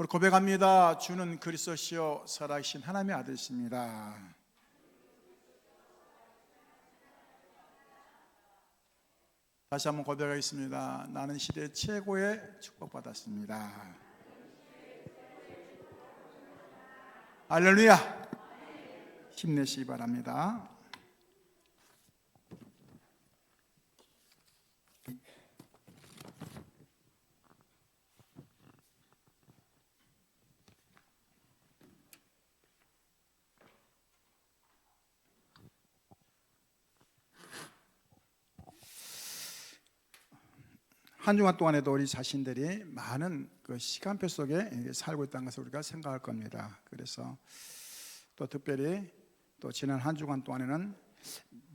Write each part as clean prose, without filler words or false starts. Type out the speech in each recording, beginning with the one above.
우리 고백합니다. 주는 그리스도시요 살아계신 하나님의 아들이십니다. 다시 한번 고백하겠습니다. 나는 시대 최고의 축복받았습니다. 할렐루야! 힘내시기 바랍니다. 한 주간 동안에도 우리 자신들이 많은 그 시간표 속에 살고 있다는 것을 우리가 생각할 겁니다. 그래서 또 특별히 또 지난 한 주간 동안에는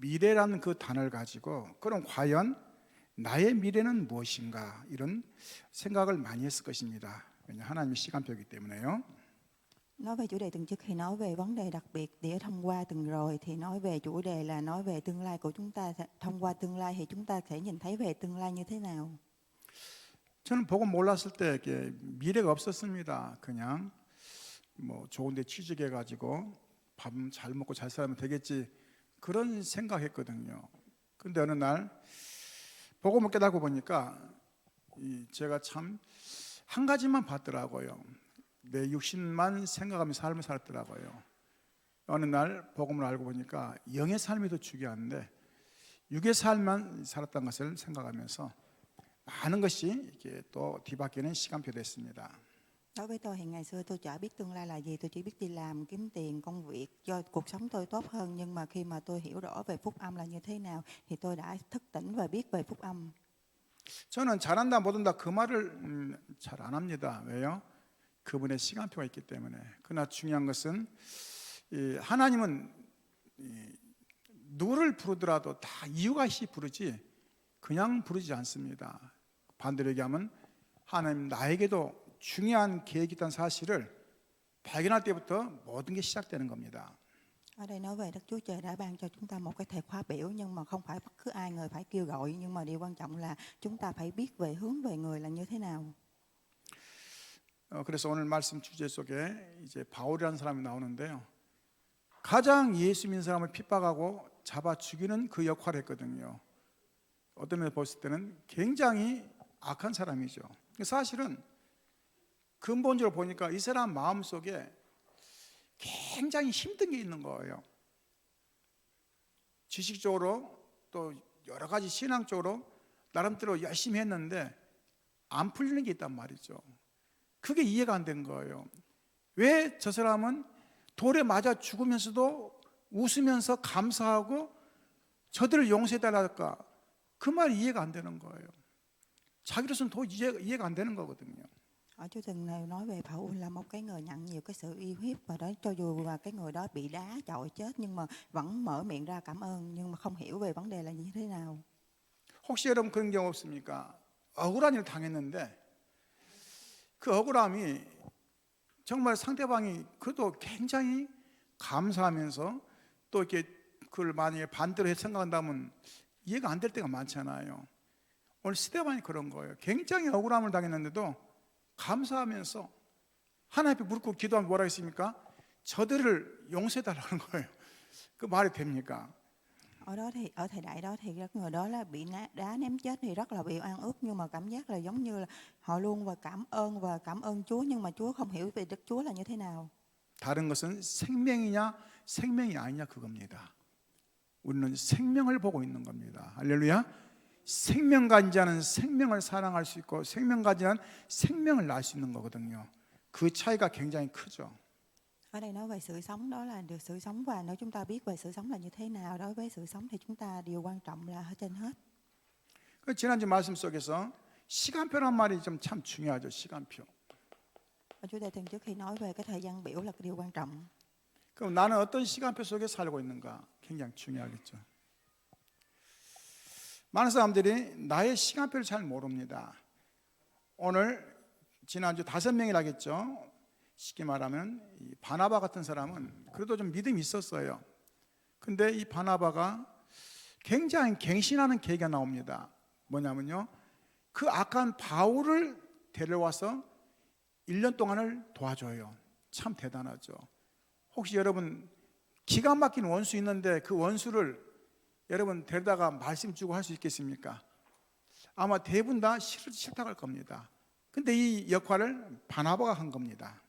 미래라는 그 단어를 가지고 그럼 과연 나의 미래는 무엇인가 이런 생각을 많이 했을 것입니다. 왜냐 하나님의 시간표이기 때문에요. Nói về chủ đề tuần trước khi nói về vấn đề đặc biệt để thông qua tuần rồi thì nói về chủ đề là nói về tương lai của chúng ta. Thông qua tương lai thì chúng ta sẽ nhìn thấy về tương lai như thế nào. 저는 복음 몰랐을 때 이렇게 미래가 없었습니다. 그냥 뭐 좋은데 취직해가지고 밥 잘 먹고 잘 살면 되겠지 그런 생각했거든요. 근데 어느 날 복음을 깨닫고 보니까 제가 참 한 가지만 봤더라고요. 내 육신만 생각하며 삶을 살았더라고요. 어느 날 복음을 알고 보니까 영의 삶이 더 중요한데 육의 삶만 살았다는 것을 생각하면서 많은 것이 이렇게 또 뒤바뀌는 시간표 됐습니다. Đối với tôi thì ngày xưa tôi chả biết tương lai là gì, tôi chỉ biết đi làm kiếm tiền công việc cho cuộc sống tôi tốt hơn, nhưng mà khi mà tôi hiểu rõ về phúc âm là như thế nào thì tôi đã thức tỉnh và biết về phúc âm. 저는 잘한다 못한다 그 말을 잘 안 합니다. 왜요? 그분의 시간표가 있기 때문에. 그러나 중요한 것은 하나님은 누구를 부르더라도 다 이유가 있이 부르지 그냥 부르지 않습니다. 반대로 얘기하면 하나님 나에게도 중요한 계획이 있다는 사실을 발견할 때부터 모든 게 시작되는 겁니다. Ở đây nói về Đức Chúa Trời đã ban cho chúng ta một cái thời khóa biểu, nhưng mà không phải bất cứ ai người phải kêu gọi, nhưng mà điều quan trọng là chúng ta phải biết về hướng về người là như thế nào. 그래서 오늘 말씀 주제 속에 이제 바울이라는 사람이 나오는데요. 가장 예수 믿는 사람을 핍박하고 잡아 죽이는 그 역할을 했거든요. 어떤 면에서 봤을 때는 굉장히 악한 사람이죠. 사실은 근본적으로 보니까 이 사람 마음속에 굉장히 힘든 게 있는 거예요. 지식적으로 또 여러 가지 신앙적으로 나름대로 열심히 했는데 안 풀리는 게 있단 말이죠. 그게 이해가 안 된 거예요. 왜 저 사람은 돌에 맞아 죽으면서도 웃으면서 감사하고 저들을 용서해달랄까? 그 말이 이해가 안 되는 거예요. 자기로서는 도저히 이해가 안 되는 거거든요. Ở chương trình này nói về Phaolô là một cái người nhận nhiều cái sự uy hiếp, và đó cho dù là cái người đó bị đá chọi chết nhưng mà vẫn mở miệng ra cảm ơn, nhưng mà không hiểu về vấn đề là như thế nào. 혹시 여러분 그런 경우 없습니까? 억울한 일을 당했는데 그 억울함이 정말 상대방이 그래도 굉장히 감사하면서 또 이렇게 그걸 만약에 반대로 생각한다면 이해가 안 될 때가 많잖아요. 오늘 스데반이 그런 거예요. 굉장히 억울함을 당했는데도 감사하면서 하나님 앞에 무릎 꿇고 기도하면 뭐라 했습니까? 저들을 용서해달라는 거예요. 그 말이 됩니까? Ở đó thì ở thời đại đó thì người đó là bị đá ném chết thì rất là bị oan ức, nhưng mà cảm giác là giống như là họ luôn và cảm ơn Chúa, nhưng mà Chúa không hiểu về Đức Chúa là như thế nào. 다른 것은 생명이냐 생명이 아니냐 그겁니다. 우리는 생명을 보고 있는 겁니다. 할렐루야. 생명 가진 자는 생명을 사랑할 수 있고 생명 가진 자는 생명을 낳을 수 있는 거거든요. 그 차이가 굉장히 크죠. Ở đây nói về sự sống, đó là được sự sống, và nếu chúng ta biết về sự sống là như thế nào, đối với sự sống thì chúng ta điều quan trọng là trên hết. 지난주 말씀 속에서 시간표란 말이 좀 참 중요하죠. 시간표. Ở chủ đề tuần trước khi nói về cái thời gian biểu là cái điều quan trọng. 그럼 나는 어떤 시간표 속에 살고 있는가 굉장히 중요하겠죠. 많은 사람들이 나의 시간표를 잘 모릅니다. 오늘 지난주 5명이라겠죠. 쉽게 말하면 이 바나바 같은 사람은 그래도 좀 믿음이 있었어요. 근데 이 바나바가 굉장히 갱신하는 계기가 나옵니다. 뭐냐면요, 그 악한 바울을 데려와서 1년 동안을 도와줘요. 참 대단하죠. 혹시 여러분 기가 막힌 원수 있는데 그 원수를 여러분 데려다가 말씀 주고 할 수 있겠습니까? 아마 대부분 다 싫다고 할 겁니다. 근데 이 역할을 바나바가 한 겁니다.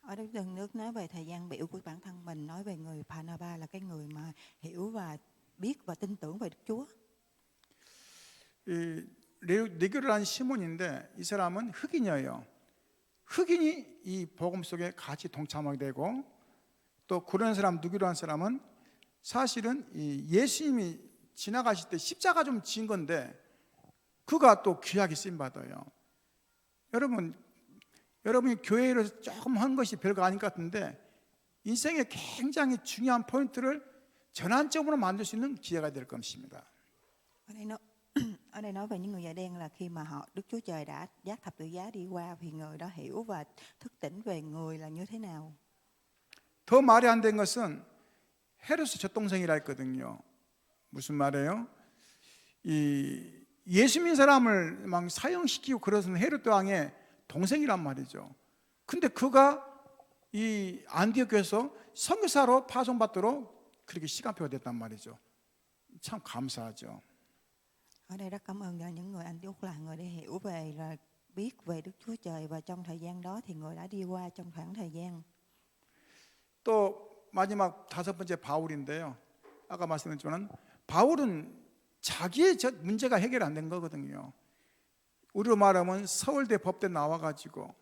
Ở đây từng nước nói về thời gian biểu của bản thân mình, nói về người Phanaba là cái người mà hiểu và biết và tin tưởng về Đức Chúa. 이 레교를 한 시몬인데 이 사람은 흑인이에요. 흑인이 이 복음 속에 같이 동참하게 되고 또 그런 사람 누기로 한 사람은 사실은 이 예수님이 지나가실 때 십자가 좀 진 건데 그가 또 귀하게 쓰임 받아요. 여러분이 교회에서 조금 한 것이 별거 아닌 것 같은데 인생의 굉장히 중요한 포인트를 전환점으로 만들 수 있는 기회가 될 것입니다. Ở đây nó ở đây nói về những người da đen là khi mà Đức Chúa Trời đã vác thập tự giá đi qua thì người đó hiểu và thức tỉnh về người là như thế nào. 더 말이 안 된 것은 헤롯의 젖동생이라 했거든요. 무슨 말이에요? 이 예수 믿는 사람을 막 사형시키고 그러는 헤롯 왕의 동생이란 말이죠. 근데 그가 이 안디옥 교회에서 선교사로 파송받도록 그렇게 시간표가 됐단 말이죠. 참 감사하죠. Ở đây rất cảm ơn những người Antioch là người để hiểu về là biết về Đức Chúa Trời và trong thời gian đó thì người đã đi qua trong khoảng thời gian. 또 마지막 다섯 번째 바울인데요. 아까 말씀드렸지만 바울은 자기의 문제가 해결 안 된 거거든요. 우리로 말하면 서울대 법대 나와가지고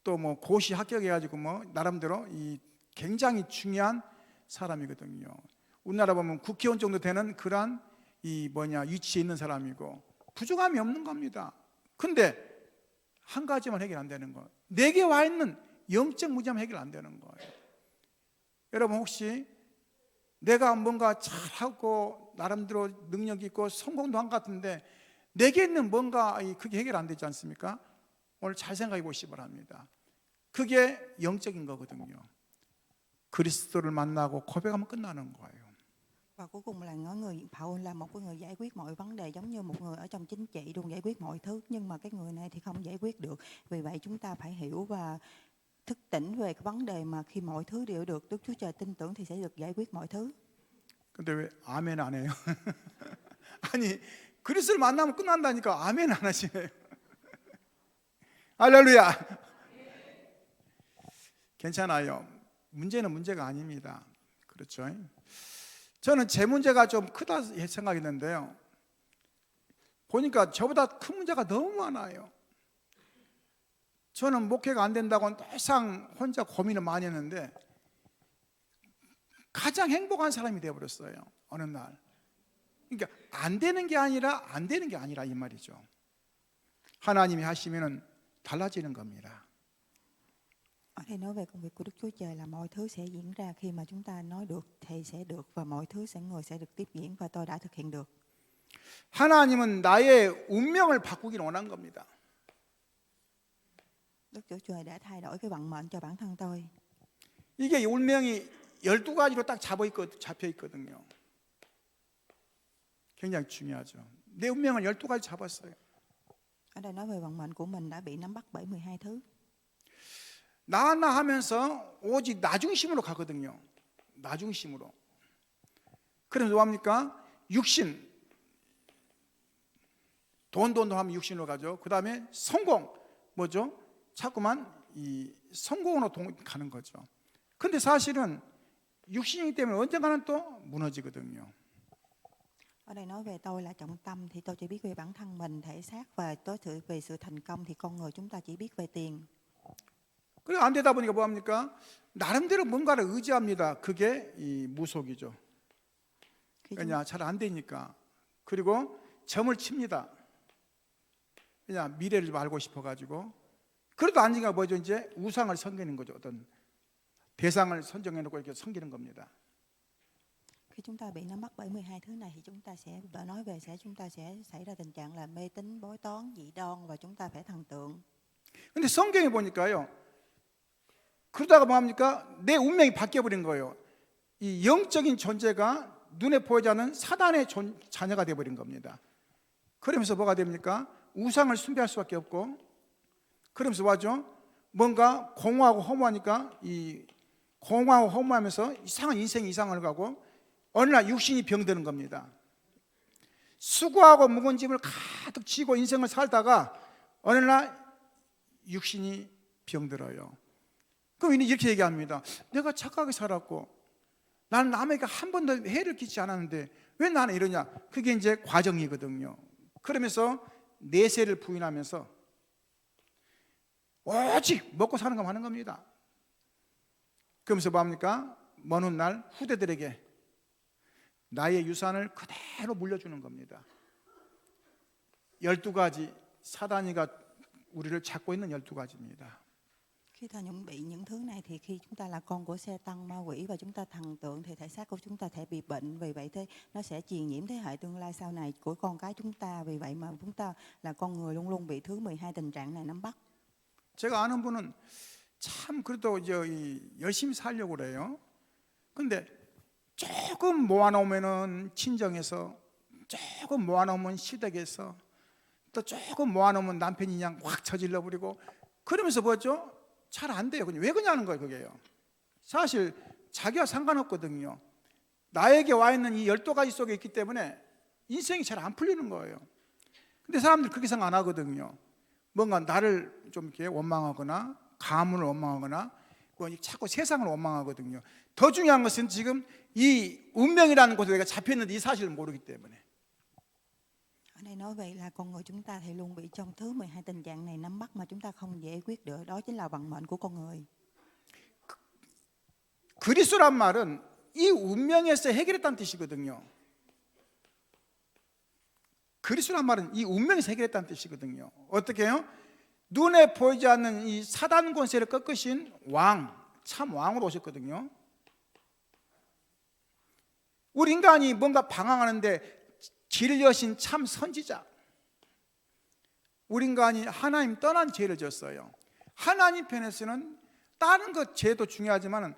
또 뭐 고시 합격해가지고 뭐 나름대로 이 굉장히 중요한 사람이거든요. 우리나라 보면 국회의원 정도 되는 그러한 이 위치에 있는 사람이고 부족함이 없는 겁니다. 근데 한 가지만 해결 안 되는 거예요. 내게 와 있는 영적 무지함 해결 안 되는 거예요. 여러분 혹시 내가 뭔가 잘하고 나름대로 능력 있고 성공도 한 것 같은데 내게 있는 뭔가 그게 해결 안 되지 않습니까? 오늘 잘 생각해 보시기 바랍니다. 그게 영적인 거거든요. 그리스도를 만나고 고백하면 끝나는 거예요. Và cuối cùng là người Paul là một cái người giải quyết mọi vấn đề giống như một người ở trong chính trị luôn giải quyết mọi thứ, nhưng mà cái người này thì không giải quyết được. Vì vậy chúng ta phải hiểu và thức tỉnh về cái vấn đề mà khi mọi thứ đều được Đức Chúa Trời tin tưởng thì sẽ được giải quyết mọi thứ. 근데 왜 아멘 안 해요? 아니 그리스도를 만나면 끝난다니까 아멘 안 하시네요. 할렐루야. 괜찮아요. 문제는 문제가 아닙니다. 그렇죠? 저는 제 문제가 좀 크다 생각했는데요. 보니까 저보다 큰 문제가 너무 많아요. 저는 목회가 안 된다고 항상 혼자 고민을 많이 했는데 가장 행복한 사람이 되어버렸어요. 어느 날. 그러니까 안 되는 게 아니라 이 말이죠. 하나님이 하시면 달라지는 겁니다. Ở đây nói về công việc của Đức Chúa Trời là mọi thứ sẽ diễn ra khi mà chúng ta nói được thì sẽ được và mọi thứ người sẽ được tiếp diễn và tôi đã thực hiện được. 하나님은 나의 운명을 바꾸기를 원한 겁니다. Đức Chúa Trời đã thay đổi cái vận mệnh cho bản thân tôi. 이게 운명이 12가지로 딱 잡혀 있거든요. 굉장히 중요하죠. 내 운명을 12가지 잡았어요. Ở đây nói về vận mệnh của mình đã bị nắm bắt bởi 12 thứ. 나 하면서 오직 나 중심으로 가거든요. 나 중심으로. 그래서 뭐합니까? 육신. 돈 하면 육신으로 가죠. 그 다음에 성공. 뭐죠? 자꾸만 이 성공으로 가는 거죠. 근데 사실은 육신이기 때문에 언젠가는 또 무너지거든요. Ở đây nói về tôi là trọng tâm thì tôi chỉ biết về bản thân mình, thể xác và về sự thành công thì con người chúng ta chỉ biết về tiền. 그래 안 되다 보니까 뭐합니까? 나름대로 뭔가를 의지합니다. 그게 이 무속이죠. 그냥 잘 안 되니까. 그리고 점을 칩니다. 그냥 미래를 좀 알고 싶어가지고. 그래도 안 되니까 뭐죠? 이제 우상을 섬기는 거죠. 어떤 대상을 선정해놓고 이렇게 섬기는 겁니다. Khi chúng ta bị nắm bắt bởi 12 thứ này thì chúng ta sẽ xảy ra tình trạng là mê tín, bói toán, dị đoan và chúng ta phải thần tượng. 근데 성경에 보니까요. 그러다가 뭐합니까? 내 운명이 바뀌어버린 거예요. 이 영적인 존재가 눈에 보이지 않는 사단의 자녀가 되어버린 겁니다. 그러면서 뭐가 됩니까? 우상을 숭배할 수밖에 없고 그러면서 뭐죠? 뭔가 공허하고 허무하니까 이 공허하고 허무하면서 이상한 인생이 이상을 가고 어느 날 육신이 병드는 겁니다. 수고하고 무거운 짐을 가득 지고 인생을 살다가 어느 날 육신이 병들어요. 그럼 이렇게 얘기합니다. 내가 착하게 살았고 나는 남에게 한 번도 해를 끼치지 않았는데 왜 나는 이러냐? 그게 이제 과정이거든요. 그러면서 내세를 부인하면서 오직 먹고 사는 것만 하는 겁니다. 그러면서 뭡니까? 먼 훗날 후대들에게 나의 유산을 그대로 물려주는 겁니다. 12가지 사단이가 우리를 잡고 있는 12가지입니다. Khi ta chuẩn bị những thứ này thì khi chúng ta là con của xe tăng ma quỷ và chúng ta thần tượng thì thể xác của chúng ta thể bị bệnh, vì vậy thế nó sẽ truyền nhiễm thế hệ tương lai sau này của con cái chúng ta. Vì vậy mà chúng ta là con người luôn luôn bị thứ 12 tình trạng này nắm bắt. 제가 아는 분은 참 그래도 열심히 살려고 그래요. 근데 조금 모아놓으면은 친정에서, 조금 모아놓으면 시댁에서, 또 조금 모아놓으면 남편이 그냥 확 저질러 버리고 그러면서 뭐죠? 잘 안 돼요. 그냥 왜 그러냐는 거예요. 그게요. 사실 자기와 상관없거든요. 나에게 와 있는 이 12가지 속에 있기 때문에 인생이 잘 안 풀리는 거예요. 근데 사람들 그렇게 생각 안 하거든요. 뭔가 나를 좀 이렇게 원망하거나 가문을 원망하거나 뭐 자꾸 세상을 원망하거든요. 더 중요한 것은 지금 이 운명이라는 곳에 내가 잡혔는데 이 사실을 모르기 때문에. Ở đây nói vậy là con người chúng ta thì luôn bị trong thứ 12 tình trạng này nắm bắt mà chúng ta không giải quyết được. Đó chính là vận mệnh của con người. 그리스도란 말은 이 운명에서 해결했다는 뜻이거든요. 그리스도란 말은 이 운명에서 해결했다는 뜻이거든요. 어떻게 해요? 눈에 보이지 않는 이 사단 권세를 꺾으신 왕, 참 왕으로 오셨거든요. 우리 인간이 뭔가 방황하는데 길을 여신 참 선지자. 우리 인간이 하나님 떠난 죄를 졌어요. 하나님 편에서는 다른 것 죄도 중요하지만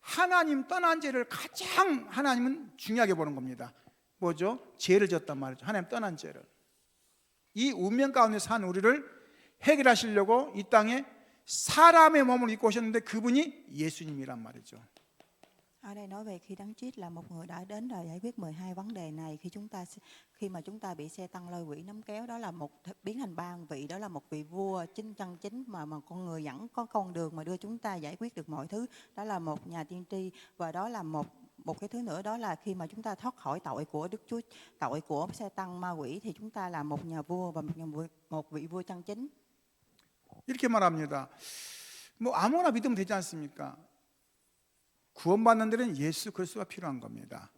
하나님 떠난 죄를 가장 하나님은 중요하게 보는 겁니다. 뭐죠? 죄를 졌단 말이죠. 하나님 떠난 죄를. 이 운명 가운데 산 우리를 해결하시려고 이 땅에 사람의 몸을 입고 오셨는데 그분이 예수님이란 말이죠. Ở đây nói về khi Đấng Christ là một người đã đến rồi giải quyết 12 vấn đề này. Khi mà chúng ta bị xe tăng lôi quỷ nắm kéo, đó là biến thành ba vị, đó là một vị vua chân chính mà con người dẫn có con đường mà đưa chúng ta giải quyết được mọi thứ. Đó là một nhà tiên tri, và đó là một cái thứ nữa, đó là khi mà chúng ta thoát khỏi tội của Đức Chúa, tội của xe tăng ma quỷ, thì chúng ta là một nhà vua và một vị vua chân chính. 이렇게 말합니다. 뭐 아무나 믿으면 되지 않습니까? 구원받는 데는 예수 그리스도가 필요한 겁니다.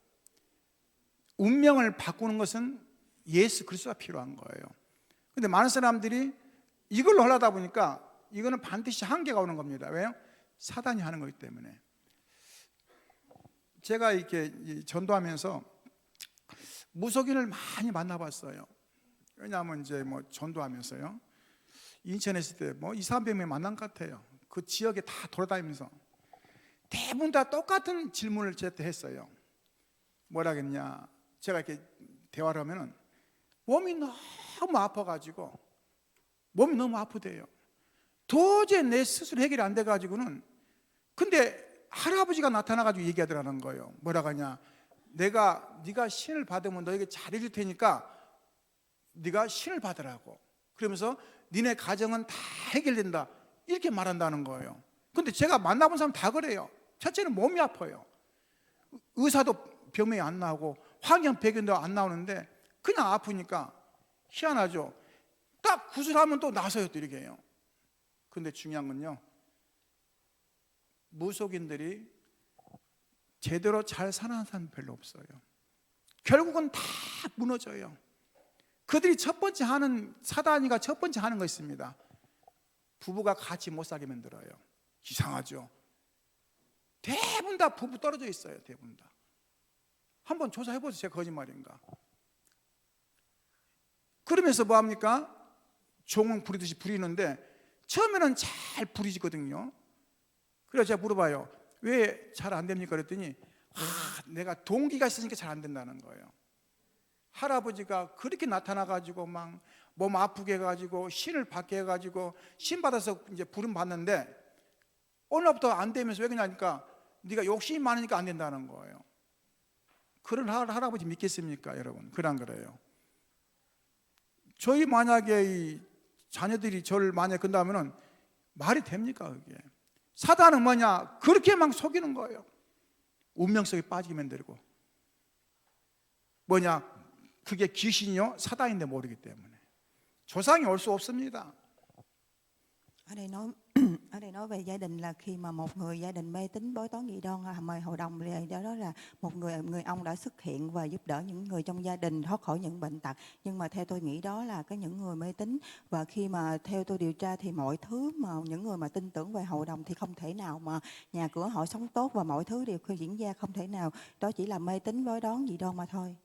운명을 바꾸는 것은 예수 그리스도가 필요한 거예요. 근데 많은 사람들이 이걸로 하려다 보니까 이거는 반드시 한계가 오는 겁니다. 왜요? 사단이 하는 거기 때문에. 제가 이렇게 전도하면서 무속인을 많이 만나봤어요. 왜냐하면 이제 뭐 전도하면서요. 인천에 있을 때 뭐 200~300명 만난 것 같아요. 그 지역에 다 돌아다니면서 대부분 다 똑같은 질문을 저한테 했어요. 뭐라겠냐? 제가 이렇게 대화를 하면은 몸이 너무 아파가지고 몸이 너무 아프대요. 도저히 내 스스로 해결이 안 돼가지고는 근데 할아버지가 나타나가지고 얘기하더라는 거예요. 뭐라고 하냐? 네가 신을 받으면 너에게 잘해줄 테니까 네가 신을 받으라고. 그러면서 니네 가정은 다 해결된다. 이렇게 말한다는 거예요. 근데 제가 만나본 사람 다 그래요. 첫째는 몸이 아파요. 의사도 병명이 안 나오고 환경 배경도 안 나오는데 그냥 아프니까 희한하죠. 딱 구슬하면 또 나서요. 또 이렇게 해요. 근데 중요한 건요. 무속인들이 제대로 잘 사는 사람 별로 없어요. 결국은 다 무너져요. 그들이 첫 번째 하는 사단이가 첫 번째 하는 거 있습니다. 부부가 같이 못 살게 만들어요. 이상하죠. 대부분 다 부부 떨어져 있어요. 대부분 다. 한번 조사해보세요. 제가 거짓말인가. 그러면서 뭐합니까? 종은 부리듯이 부리는데 처음에는 잘 부리거든요. 그래서 제가 물어봐요. 왜 잘 안 됩니까? 그랬더니 내가 동기가 있으니까 잘 안 된다는 거예요. 할아버지가 그렇게 나타나가지고 막 몸 아프게 해가지고 신을 받게 해가지고 신 받아서 이제 부름 받는데 어느 날부터 안 되면서 왜 그러냐니까 네가 욕심이 많으니까 안 된다는 거예요. 그런 할아버지 믿겠습니까, 여러분? 그런 거래요. 저희 만약에 이 자녀들이 저를 만약에 건다면은 말이 됩니까, 그게? 사단은 뭐냐? 그렇게 막 속이는 거예요. 운명 속에 빠지게 만들고. 뭐냐? 그게 귀신이요? 사단인데 모르기 때문에. 조상이 올 수 없습니다. Ở đây nói ở đây nói về gia đình là khi mà một người gia đình mê tín bói toán dị đoan mời hội đồng thì đó là một người ông đã xuất hiện và giúp đỡ những người trong gia đình thoát khỏi những bệnh tật. Nhưng mà theo tôi nghĩ đó là những người mê tín, và khi mà theo tôi điều tra thì mọi thứ mà những người mà tin tưởng về hội đồng thì không thể nào mà nhà cửa họ sống tốt và mọi thứ đều diễn ra, không thể nào, đó chỉ là mê tín bói toán dị đoan mà thôi.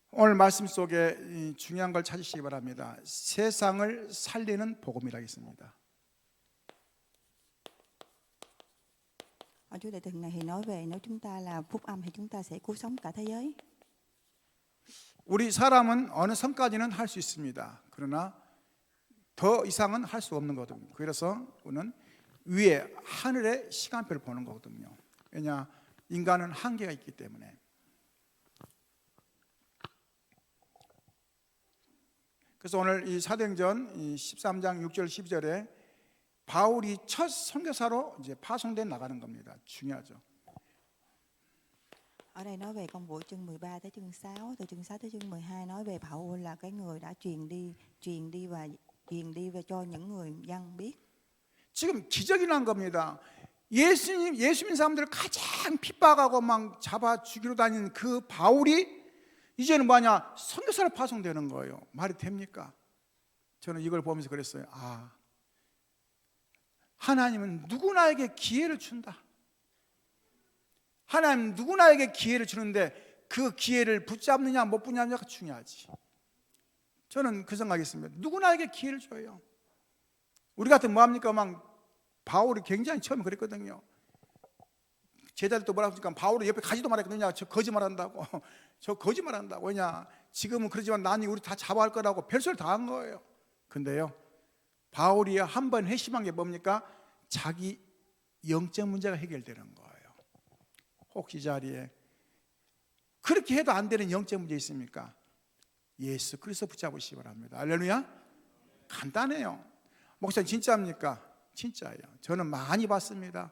오늘 말씀 속에 중요한 걸 찾으시기 바랍니다. 세상을 살리는 복음이라 있습니다. Ở Chúa Đại Từng này thì nói về nếu chúng ta là phúc âm thì chúng ta sẽ cứu sống cả thế giới. 우리 사람은 어느 선까지는 할 수 있습니다. 그러나 더 이상은 할 수 없는 거거든요. 그래서 우리는 위에 하늘의 시간표를 보는 거거든요. 왜냐, 인간은 한계가 있기 때문에. 그래서 오늘 이 사도행전 13장 6절 12절에 바울이 첫 선교사로 이제 파송돼 나가는 겁니다. 중요하죠. Ở đây nói về công vụ chương 13 tới chương 6, từ chương 6 tới chương 12 nói về Phaolô là cái người đã truyền đi và cho những người dân biết. 지금 기적이 난 겁니다. 예수 믿는 사람들을 가장 핍박하고 막 잡아 죽이러 다니는 그 바울이 이제는 뭐냐? 선교사로 파송되는 거예요. 말이 됩니까? 저는 이걸 보면서 그랬어요. 아, 하나님은 누구나에게 기회를 준다. 하나님 누구나에게 기회를 주는데 그 기회를 붙잡느냐 못 붙잡느냐가 중요하지. 저는 그 생각이 있습니다. 누구나에게 기회를 줘요. 우리 같은 뭐합니까? 막 바울이 굉장히 처음에 그랬거든요. 제자들도 뭐라고 하니까 바울이 옆에 가지도 말했거든요. 저 거짓말한다고. 저 거짓말한다고. 왜냐? 지금은 그러지만 나니 우리 다 잡아갈 거라고 별소리를 다 한 거예요. 근데요, 바울이 한 번 회심한 게 뭡니까? 자기 영적 문제가 해결되는 거예요. 혹시 이 자리에 그렇게 해도 안 되는 영적 문제 있습니까? 예수 그리스도 붙잡으시기 바랍니다. 할렐루야. 간단해요. 목사님 진짜입니까? 진짜예요. 저는 많이 봤습니다.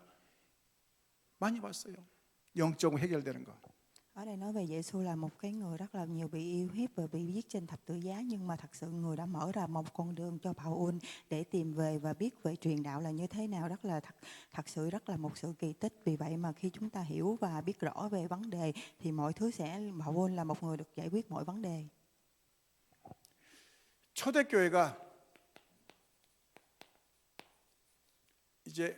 많이 봤어요. 영적으로 해결되는 거. Ở đây nói về Giêsu là một cái người rất là nhiều bị yêu hiếp và bị giết trên thập tự giá, nhưng mà thật sự người đã mở ra một con đường cho Phaolô để tìm về và biết về truyền đạo là như thế nào, rất là thật sự rất là một sự kỳ tích. Vì vậy mà khi chúng ta hiểu và biết rõ về vấn đề thì mọi thứ sẽ, Phaolô là một người được giải quyết mọi vấn đề. 초대교회가 이제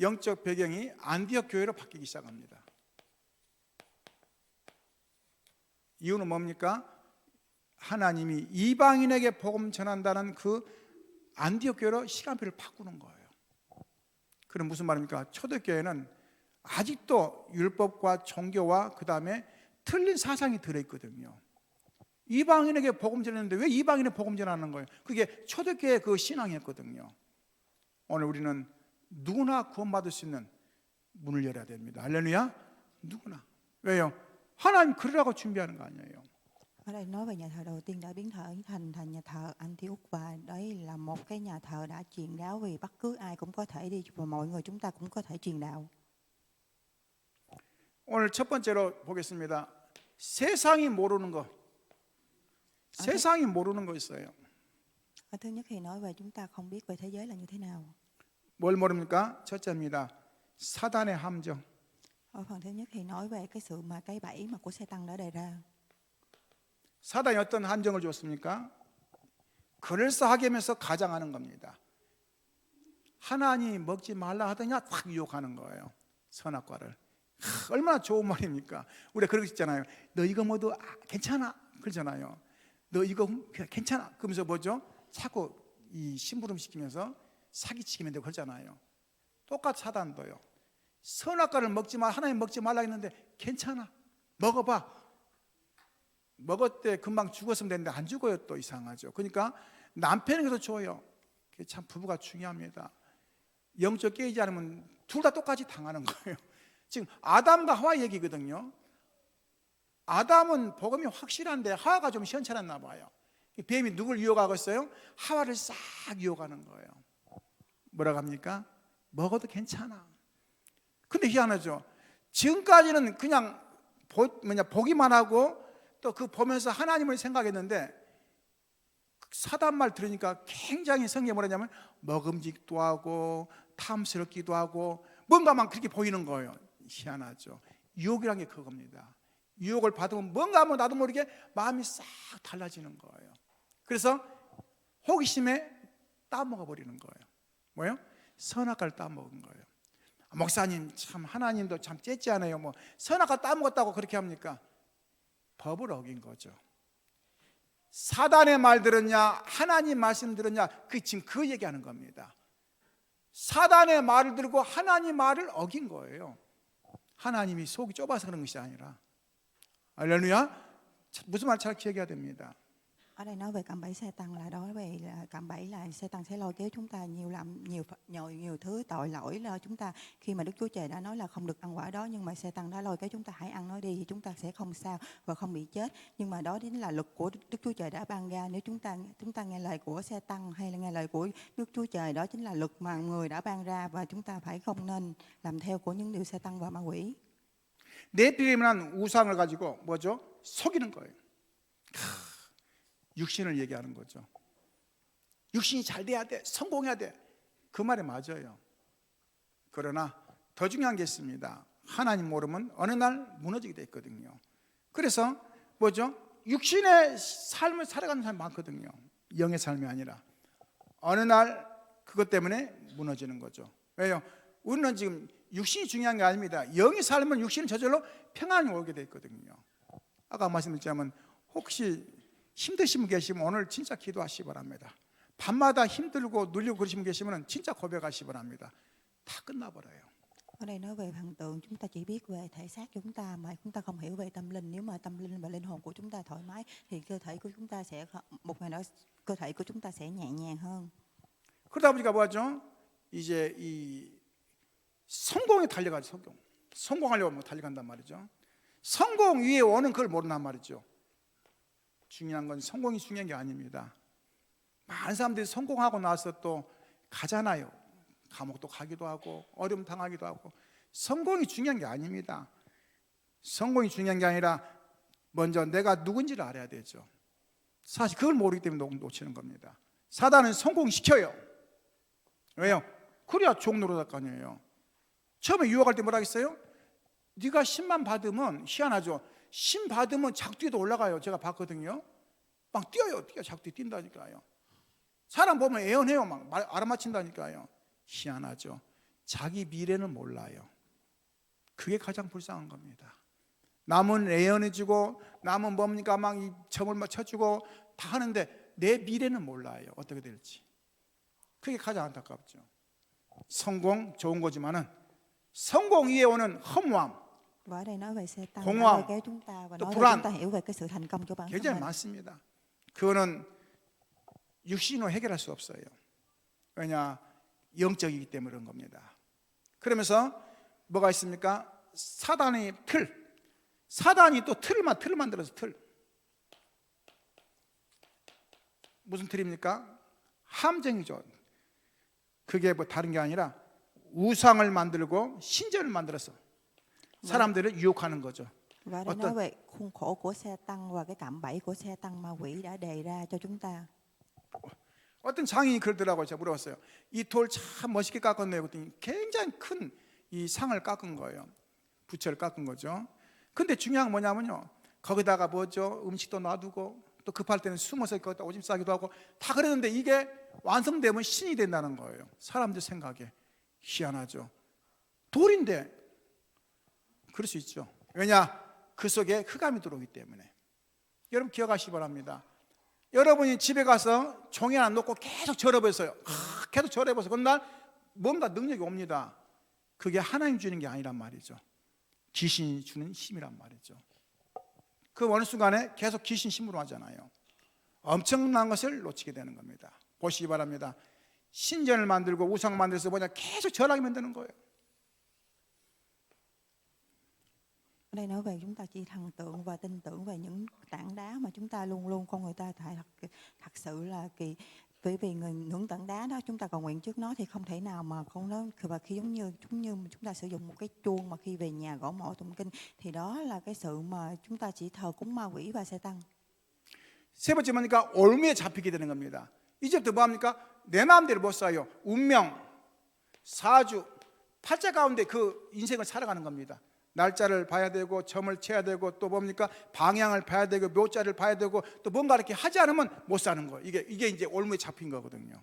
영적 배경이 안디옥 교회로 바뀌기 시작합니다. 이유는 뭡니까? 하나님이 이방인에게 복음 전한다는 그 안디옥 교회로 시간표를 바꾸는 거예요. 그럼 무슨 말입니까? 초대교회는 아직도 율법과 종교와 그 다음에 틀린 사상이 들어있거든요. 이방인에게 복음 전했는데 왜 이방인에 복음 전하는 거예요? 그게 초대교회의 그 신앙이었거든요. 오늘 우리는 누구나 구원받을 수 있는 문을 열어야 됩니다. 할렐루야. 누구나. 왜요? 하나님 그러라고 준비하는 거 아니에요. Ở đây nói về nhà thờ đầu tiên đã biến thành nhà thờ Antioch, và đấy là một cái nhà thờ đã truyền đạo vì bất cứ ai cũng có thể đi và mọi người chúng ta cũng có thể truyền đạo. 오늘 첫 번째로 보겠습니다. 세상이 모르는 거. 세상이 모르는 거 있어요. Cái thứ nhất thì nói về chúng ta không biết về thế giới là như thế nào. 뭘 모릅니까? 첫째입니다. 사단의 함정. Ở phần thứ nhất thì nói về cái sự mà cái bẫy mà của Satan đã đề ra. 사단이 어떤 함정을 줬습니까? 그럴싸하게 하면서 가장하는 겁니다. 하나님 먹지 말라 하더니 확 유혹하는 거예요. 선악과를. 얼마나 좋은 말입니까? 우리가 그러고 있잖아요. 너 이거 뭐도 괜찮아 그러잖아요. 너 이거 괜찮아 그러면서 뭐죠? 자꾸 이 심부름 시키면서 사기치기면 되고 그러잖아요. 똑같이 사단도요. 선악과를 먹지 마, 하나님 먹지 말라 했는데 괜찮아, 먹어봐. 먹었대 금방 죽었으면 되는데 안 죽어요. 또 이상하죠. 그러니까 남편에게서 줘요. 그게 참 부부가 중요합니다. 영적 깨지지 않으면 둘 다 똑같이 당하는 거예요. 지금 아담과 하와 얘기거든요. 아담은 복음이 확실한데 하와가 좀 시원찮았나 봐요. 뱀이 누굴 유혹하고 있어요? 하와를 싹 유혹하는 거예요. 뭐라고 합니까? 먹어도 괜찮아. 근데 희한하죠. 지금까지는 그냥 보기만 하고 또 그 보면서 하나님을 생각했는데 사단 말 들으니까 굉장히 성경에 뭐라냐면 먹음직도 하고 탐스럽기도 하고 뭔가 막 그렇게 보이는 거예요. 희한하죠. 유혹이란 게 그겁니다. 유혹을 받으면 뭔가 하면 나도 모르게 마음이 싹 달라지는 거예요. 그래서 호기심에 따먹어 버리는 거예요. 뭐예요? 선악과를 따먹은 거예요. 목사님 참 하나님도 참 째째하네요. 뭐 선악과 따먹었다고 그렇게 합니까? 법을 어긴 거죠. 사단의 말 들었냐 하나님 말씀 들었냐 지금 그 얘기하는 겁니다. 사단의 말을 들고 하나님 말을 어긴 거예요. 하나님이 속이 좁아서 그런 것이 아니라. 할렐루야. 무슨 말 잘 기억해야 됩니다. Ở đây nói về cạm bẫy Satan là đó, về là cạm bẫy là Satan sẽ lôi kéo chúng ta làm nhiều thứ tội lỗi là chúng ta, khi mà Đức Chúa Trời đã nói là không được ăn quả đó, nhưng mà Satan đã lôi kéo chúng ta hãy ăn nó đi thì chúng ta sẽ không sao và không bị chết. Nhưng mà đó chính là luật của Đức Chúa Trời đã ban ra. Nếu chúng ta nghe lời của Satan hay là nghe lời của Đức Chúa Trời, đó chính là luật mà người đã ban ra và chúng ta phải không nên làm theo của những điều Satan và ma quỷ. 네피림이라는 우상을 가지고 뭐죠? 속이는 거예요. 육신을 얘기하는 거죠. 육신이 잘 돼야 돼, 성공해야 돼. 그 말이 맞아요. 그러나 더 중요한 게 있습니다. 하나님 모르면 어느 날 무너지게 돼 있거든요. 그래서 뭐죠? 육신의 삶을 살아가는 사람이 많거든요. 영의 삶이 아니라 어느 날 그것 때문에 무너지는 거죠. 왜요? 우리는 지금 육신이 중요한 게 아닙니다. 영의 삶은 육신은 저절로 평안이 오게 돼 있거든요. 아까 말씀드렸지만 혹시 힘드신 분 계시면 오늘 진짜 기도하시기 바랍니다. 밤마다 힘들고 눌리고 그러신 분 계시면 진짜 고백하시기 바랍니다. 다 끝나버려요. Ở đây nói về thần tượng, chúng ta chỉ biết về thể xác chúng ta mà chúng ta không hiểu về tâm linh. Nếu mà tâm linh và linh hồn của chúng ta thoải mái thì cơ thể của chúng ta sẽ một ngày đó cơ thể của chúng ta sẽ nhẹ nhàng hơn. 그러다 보니까 뭐죠? 이제 이 성공에 달려가죠. 성공하려고 뭐 달려간단 말이죠. 성공 위에 오는 그걸 모른단 말이죠. 중요한 건 성공이 중요한 게 아닙니다. 많은 사람들이 성공하고 나서 또 가잖아요. 감옥도 가기도 하고 어려움 당하기도 하고. 성공이 중요한 게 아닙니다. 성공이 중요한 게 아니라 먼저 내가 누군지를 알아야 되죠. 사실 그걸 모르기 때문에 놓치는 겁니다. 사단은 성공시켜요. 왜요? 그래야 종노릇할 거 아니에요. 처음에 유혹할 때 뭐라 했어요? 네가 10만 받으면 희한하죠. 10 받으면 작두에도 올라가요. 제가 봤거든요. 막 뛰어요. 작두에 뛴다니까요. 사람 보면 애연해요. 막 알아맞힌다니까요. 희한하죠. 자기 미래는 몰라요. 그게 가장 불쌍한 겁니다. 남은 애연해지고 남은 뭡니까 막 이 점을 맞춰주고 다 하는데 내 미래는 몰라요. 어떻게 될지. 그게 가장 안타깝죠. 성공 좋은 거지만은 성공 위에 오는 허무함, Và ở đây nói về Satan khủng đã hoảng, lôi kéo chúng ta và 또 nói để 불안. chúng ta hiểu về cái sự thành công cho bản thân 굉장히 mình. 많습니다. 그거는 육신으로 해결할 수 없어요. 왜냐? 영적이기 때문에 그런 겁니다. 그러면서 뭐가 있습니까? 사단이 사단이 또 틀을 만들어서 틀. 무슨 틀입니까? 함정이죠. 그게 뭐 다른 게 아니라 우상을 만들고 신전을 만들어서 사람들을 유혹하는 거죠. Và đây nói về khuôn khổ của Satan và cái cạm bẫy của Satan ma quỷ đã đề ra cho chúng ta. 어떤 장인이 그러더라고요. 제가 물어봤어요. 이 돌 참 멋있게 깎았네요. 그랬더니 굉장히 큰 이 상을 깎은 거예요. 부채를 깎은 거죠. 근데 중요한 건 뭐냐면요. 거기다가 뭐죠? 음식도 놔두고 또 급할 때는 숨어서 거기다 오줌 싸기도 하고 다 그랬는데 이게 완성되면 신이 된다는 거예요. 사람들 생각에. 희한하죠. 돌인데 그럴 수 있죠. 왜냐? 그 속에 흑암이 들어오기 때문에. 여러분 기억하시기 바랍니다. 여러분이 집에 가서 종이 하나 놓고 계속 절여보세요. 계속 절여보세요. 그날 뭔가 능력이 옵니다. 그게 하나님 주는 게 아니란 말이죠. 귀신이 주는 힘이란 말이죠. 그 어느 순간에 계속 귀신 심부름하잖아요. 엄청난 것을 놓치게 되는 겁니다. 보시기 바랍니다. 신전을 만들고 우상 만들어서 계속 절하게 만드는 거예요. Ở đây nói về chúng ta chỉ thần tượng và tin tưởng về những tảng đá mà chúng ta luôn luôn con người ta thật sự là bởi vì người ngưỡng tảng đá đó, chúng ta cầu nguyện trước nó thì không thể nào mà con nó, và khi giống như chúng ta sử dụng một cái chuông mà khi về nhà gõ mõ tụng kinh thì đó là cái sự mà chúng ta chỉ thờ cúng ma quỷ và Satan. 세 번째 뭐니까 올무에 잡히게 되는 겁니다. 이제부터 뭐합니까? 내 마음대로 못 살아요. 운명, 사주, 팔자 가운데 그 인생을 살아가는 겁니다. 날짜를 봐야 되고 점을 쳐야 되고 또 뭡니까? 방향을 봐야 되고 묘자를 봐야 되고 또 뭔가 이렇게 하지 않으면 못 사는 거예요. 이게 이제 올무에 잡힌 거거든요.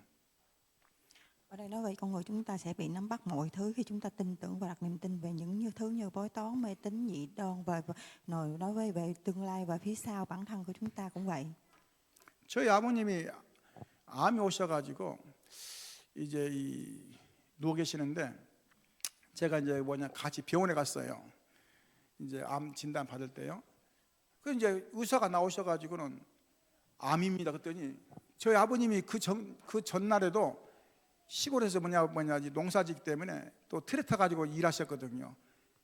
Ở đây nói về con người chúng ta sẽ bị nắm bắt mọi thứ khi chúng ta tin tưởng và đặt niềm tin về những thứ như bói toán, mê tín, dị đoan và nói về tương lai và phía sau bản thân của chúng ta cũng vậy. 저희 아버님이 암이 오셔가지고 이제 누워 계시는데 제가 이제 같이 병원에 갔어요. 이제 암 진단 받을 때요. 그 이제 의사가 나오셔가지고는 암입니다. 그랬더니 저희 아버님이 그 전날에도 시골에서 농사짓기 때문에 또 트랙터 가지고 일하셨거든요.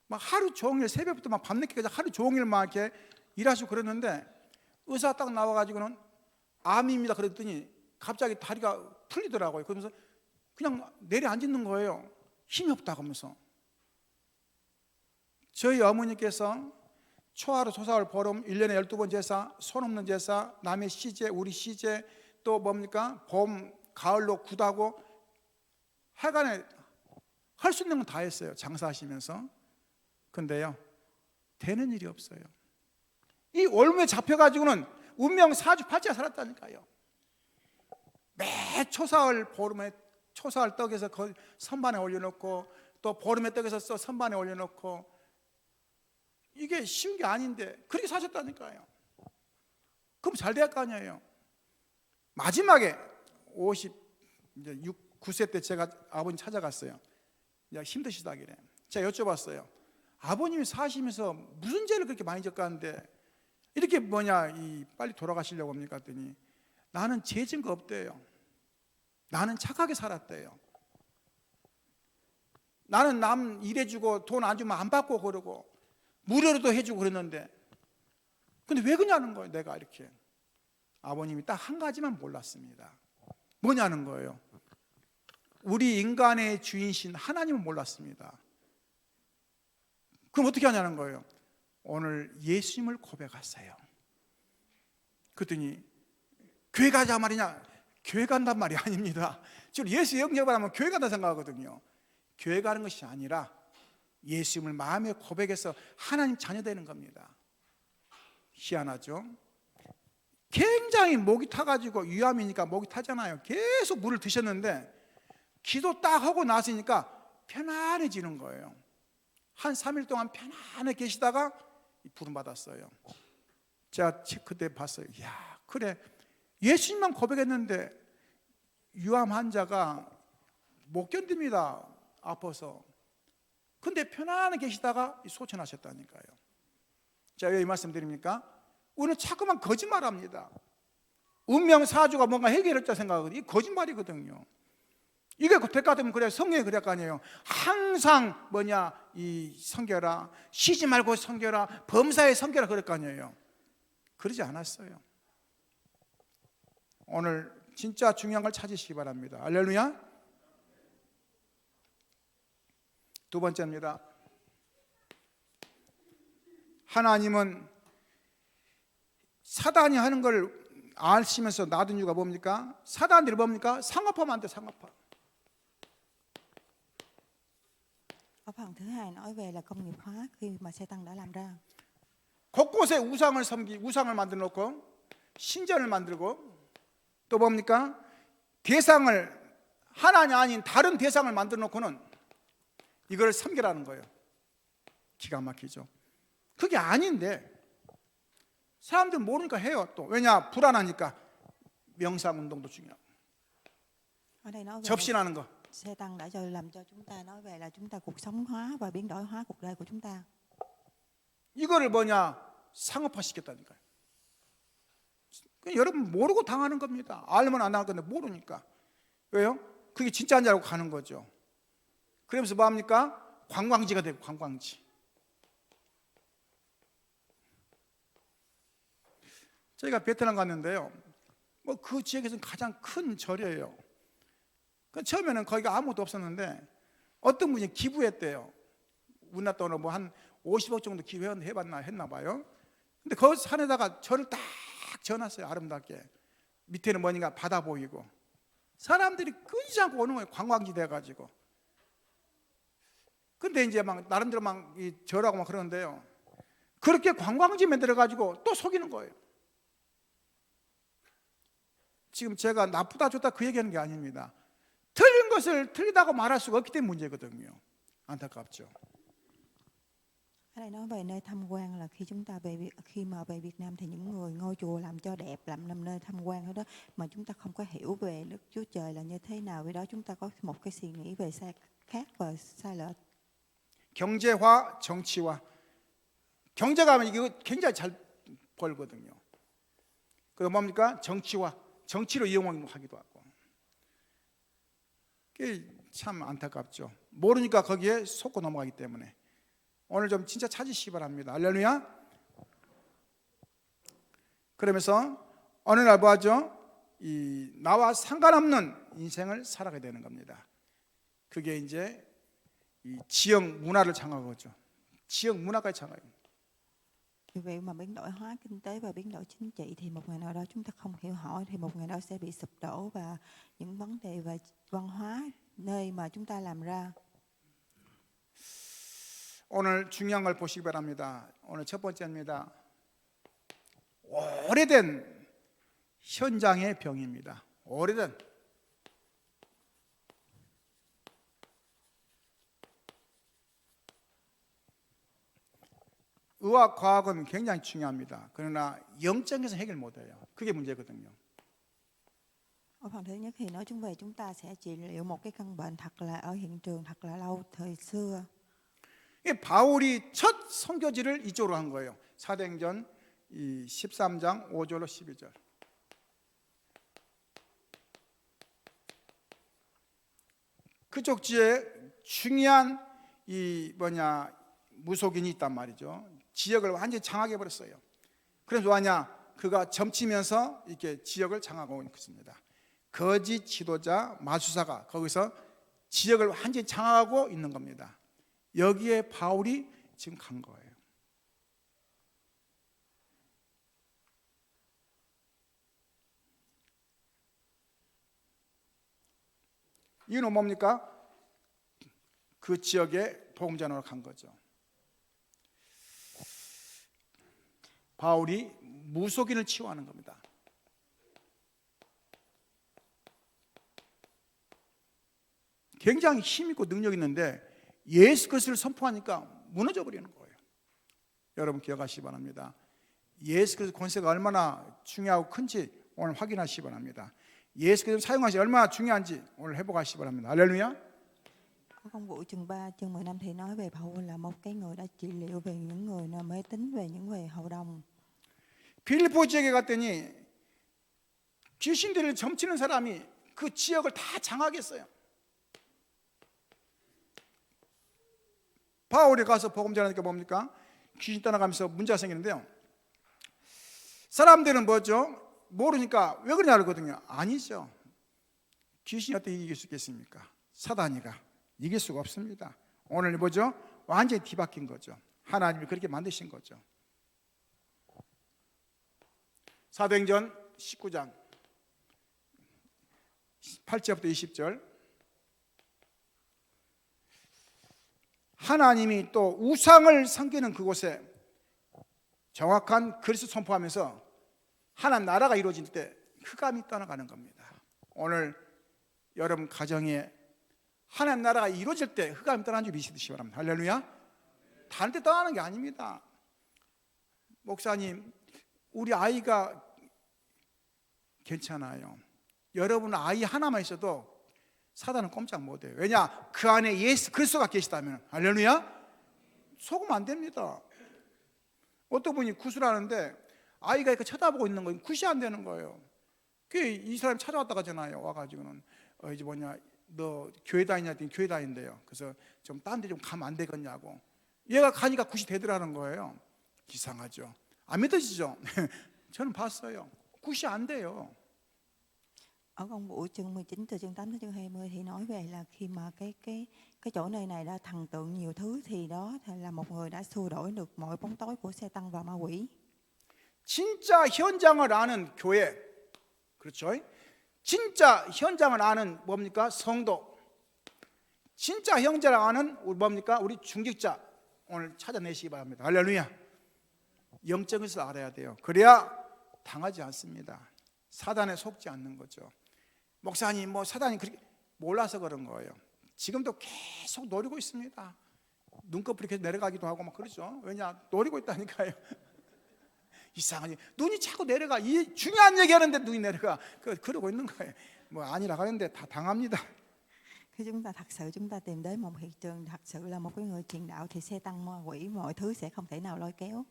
막 하루 종일 새벽부터 막 밤늦게까지 하루 종일 막 이렇게 일하시고 그랬는데 의사 딱 나와가지고는 암입니다. 그랬더니 갑자기 다리가 풀리더라고요. 그러면서 그냥 내려앉는 거예요. 힘이 없다고 하면서. 저희 어머니께서 초하루 소사월 보름 1년에 12번 제사, 손 없는 제사, 남의 시제, 우리 시제, 또 뭡니까? 봄, 가을로 굿하고 하여간에 할 수 있는 건 다 했어요. 장사하시면서. 근데요, 되는 일이 없어요. 이 올무에 잡혀가지고는 운명 사주 팔자 살았다니까요. 매 초사월 보름에 초사월 떡에서 선반에 올려놓고 또 보름의 떡에서 선반에 올려놓고 이게 쉬운 게 아닌데 그렇게 사셨다니까요. 그럼 잘 될 거 아니에요. 마지막에 9세 때 제가 아버님 찾아갔어요. 이제 힘드시다길래 제가 여쭤봤어요. 아버님이 사시면서 무슨 죄를 그렇게 많이 졌가는데 이렇게 빨리 돌아가시려고 합니까? 했더니 나는 죄 진 거 없대요. 나는 착하게 살았대요. 나는 남 일해주고 돈 안 주면 안 받고 그러고 무료로도 해주고 그랬는데 근데 왜 그러냐는 거예요. 내가 이렇게. 아버님이 딱 한 가지만 몰랐습니다. 뭐냐는 거예요. 우리 인간의 주인신 하나님은 몰랐습니다. 그럼 어떻게 하냐는 거예요. 오늘 예수님을 고백하세요. 그랬더니 교회 가자 말이냐? 교회 간단 말이 아닙니다. 지금 예수 영접을 하면 교회 간다 생각하거든요. 교회 가는 것이 아니라 예수님을 마음에 고백해서 하나님 자녀 되는 겁니다. 희한하죠? 굉장히 목이 타가지고 유암이니까 목이 타잖아요. 계속 물을 드셨는데 기도 딱 하고 나서니까 편안해지는 거예요. 한 3일 동안 편안하게 계시다가 부름 받았어요. 제가 그때 봤어요. 야, 그래 예수님만 고백했는데 유암 환자가 못 견딥니다. 아파서. 근데 편안하게 계시다가 소천하셨다니까요. 자, 왜 이 말씀 드립니까? 우리는 자꾸만 거짓말합니다. 운명사주가 뭔가 해결했다 생각하거든요. 이 거짓말이거든요. 이게 될 것 같으면 그래 성경에 그럴 거 아니에요. 항상 이 섬겨라, 쉬지 말고 섬겨라, 범사에 섬겨라 그럴 거 아니에요. 그러지 않았어요. 오늘 진짜 중요한 걸 찾으시기 바랍니다. 할렐루야. 두 번째입니다. 하나님은 사단이 하는 걸 아시면서 놔둔 이유가 뭡니까? 사단들이 뭡니까? 상업화만 한대, 상업화. Ở phần thứ hai nói về là công nghiệp hóa khi mà Satan đã làm ra. 곳곳에 우상을 만들어 놓고 신전을 만들고 또 뭡니까? 대상을 하나님 아닌 다른 대상을 만들어 놓고는 이걸 섬기라는 거예요. 기가 막히죠. 그게 아닌데 사람들 모르니까 해요. 또 왜냐? 불안하니까. 명상운동도 중요하고 Ở đây nói về 접신하는 거. Satan đã làm cho chúng ta nói về là chúng ta cuộc sống hóa và biến đổi hóa cuộc đời của chúng ta. 이거를 상업화 시켰다니까요. 여러분 모르고 당하는 겁니다. 알면 안 당할 건데 모르니까. 왜요? 그게 진짜인 줄 알고 가는 거죠. 그러면서 뭐합니까? 관광지가 되고 관광지. 저희가 베트남 갔는데요, 뭐 그 지역에서는 가장 큰 절이에요. 처음에는 거기가 아무것도 없었는데 어떤 분이 기부했대요. 우리나라 돈으로 뭐 한 50억 정도 했나 봐요. 근데 그 산에다가 절을 딱 지어놨어요. 아름답게. 밑에는 뭐니까 바다 보이고. 사람들이 끊이지 않고 오는 거예요. 관광지 돼가지고. 근데 이제 막 나름대로 막 절하고 막 그러는데요, 그렇게 관광지 만들어가지고 또 속이는 거예요. 지금 제가 나쁘다 좋다 그 얘기하는 게 아닙니다. 틀린 것을 틀리다고 말할 수가 없기 때문에 문제거든요. 안타깝죠. Ở đây nói về nơi tham quan là khi mà về Việt Nam thì những người ngôi chùa làm cho đẹp, làm nơi tham quan hết đó, mà chúng ta không có hiểu về Đức Chúa Trời là như thế nào, vì đó chúng ta có một cái suy nghĩ về sai khác và sai lệch. 경제화, 정치화. 경제가 이거 굉장히 잘 벌거든요. 그리고 뭡니까? 정치화. 정치로 이용하기도 하고. 그게 참 안타깝죠. 모르니까 거기에 속고 넘어가기 때문에. 오늘 좀 진짜 찾으시기 바랍니다. 할렐루야. 그러면서 어느 날 뭐하죠? 나와 상관없는 인생을 살아가게 되는 겁니다. 그게 이제 이 지역 문화를 장악하죠. 지역 문화까지 장악해요. Vì vậy mà biến đổi hóa kinh tế và biến đổi chính trị thì một ngày nào đó chúng ta không hiểu hỏi thì một ngày đó sẽ bị sụp đổ, và những vấn đề về văn hóa nơi mà chúng ta làm ra. 오늘 중요한 걸 보시기 바랍니다. 오늘 첫 번째입니다. 오래된 현장의 병입니다. 오래된. 의학, 과학은 굉장히 중요합니다. 그러나 영적에서 해결 못해요. 그게 문제거든요. Ở phần thứ nhất thì nói về chúng ta sẽ trị liệu một cái căn bệnh thật là ở hiện trường thật là lâu thời xưa. 바울이 첫 선교지를 이쪽으로 한 거예요. 사도행전 13장 5절로 12절. 그쪽 지에 중요한 무속인이 있단 말이죠. 지역을 완전히 장악해 버렸어요. 그래서 뭐하냐? 그가 점치면서 이렇게 지역을 장악하고 있습니다. 거짓 지도자 마수사가 거기서 지역을 완전히 장악하고 있는 겁니다. 여기에 바울이 지금 간 거예요. 이유는 뭡니까? 그 지역에 복음전으로 간 거죠. 바울이 무속인을 치유하는 겁니다. 굉장히 힘 있고 능력 있는데 예수 그리스도를 선포하니까 무너져 버리는 거예요. 여러분 기억하시기 바랍니다. 예수 그리스도 권세가 얼마나 중요하고 큰지 오늘 확인하시기 바랍니다. 예수 그리스도 사용하시 얼마나 중요한지 오늘 회복하시기 바랍니다. 할렐루야. Có công vụ chương 3 chương 15 thì nói về Paul là một cái người đã trị liệu về những người mê tín, về những người hầu đồng. 빌립보 지역에 갔더니 귀신들을 점치는 사람이 그 지역을 다 장악했어요. 바울이 가서 복음 전하니까 뭡니까? 귀신 떠나가면서 문제가 생기는데요. 사람들은 뭐죠? 모르니까 왜 그러냐 그러거든요. 아니죠. 귀신이 어떻게 이길 수 있겠습니까? 사단이가 이길 수가 없습니다. 오늘 뭐죠? 완전히 뒤바뀐 거죠. 하나님이 그렇게 만드신 거죠. 사도행전 19장 8절부터 20절. 하나님이 또 우상을 섬기는 그곳에 정확한 그리스도 선포하면서 하나님 나라가 이루어질 때 흑암이 떠나가는 겁니다. 오늘 여러분 가정에 하나님 나라가 이루어질 때 흑암이 떠나는 줄 믿으시기 바랍니다. 할렐루야. 다른 데 떠나는 게 아닙니다. 목사님, 우리 아이가 괜찮아요. 여러분 아이 하나만 있어도 사단은 꼼짝 못해요. 왜냐? 그 안에 예수 그리스도가 계시다면. 할렐루야. 속으면 안 됩니다. 어떤 분이 굿을 하는데 아이가 이렇게 쳐다보고 있는 거예요. 굿이 안 되는 거예요. 이 사람이 찾아왔다 가잖아요. 와가지고는 이제 뭐냐, 너 교회 다니냐 했더니 교회 다닌대요. 그래서 좀 딴 데 좀 가면 안 되겠냐고. 얘가 가니까 굿이 되더라는 거예요. 이상하죠. 안 믿어지죠? 저는 봤어요. 굿이 안 돼요. Ở công vụ chương 19 từ chương 8 đến chương 20 thì nói về là khi mà cái chỗ này đã thần tượng nhiều thứ thì đó là một người đã xua đuổi được mọi bóng tối của Sa-tan và ma quỷ. 진짜 현장을 아는 교회, 그렇죠? 진짜 현장을 아는 뭡니까? 성도. 진짜 형제를 아는 뭡니까? 우리 중직자. 오늘 찾아내시기 바랍니다. 할렐루야. 영적인 것을 알아야 돼요. 그래야 당하지 않습니다. 사단에 속지 않는 거죠. 목사님, 사단이 그렇게 몰라서 그런 거예요. 지금도 계속 노리고 있습니다. 눈꺼풀이 계속 내려가기도 하고 막 그러죠. 왜냐? 노리고 있다니까요. 이상하지. 눈이 자꾸 내려가. 이 중요한 얘기하는데 눈이 내려가. 그러고 있는 거예요. 아니라 하는데 다 당합니다. Khi chúng ta thật sự chúng ta tìm đến một hiện trường thật sự là một cái người truyền đạo thì Sa-tan ma quỷ mọi thứ sẽ không thể nào lôi kéo.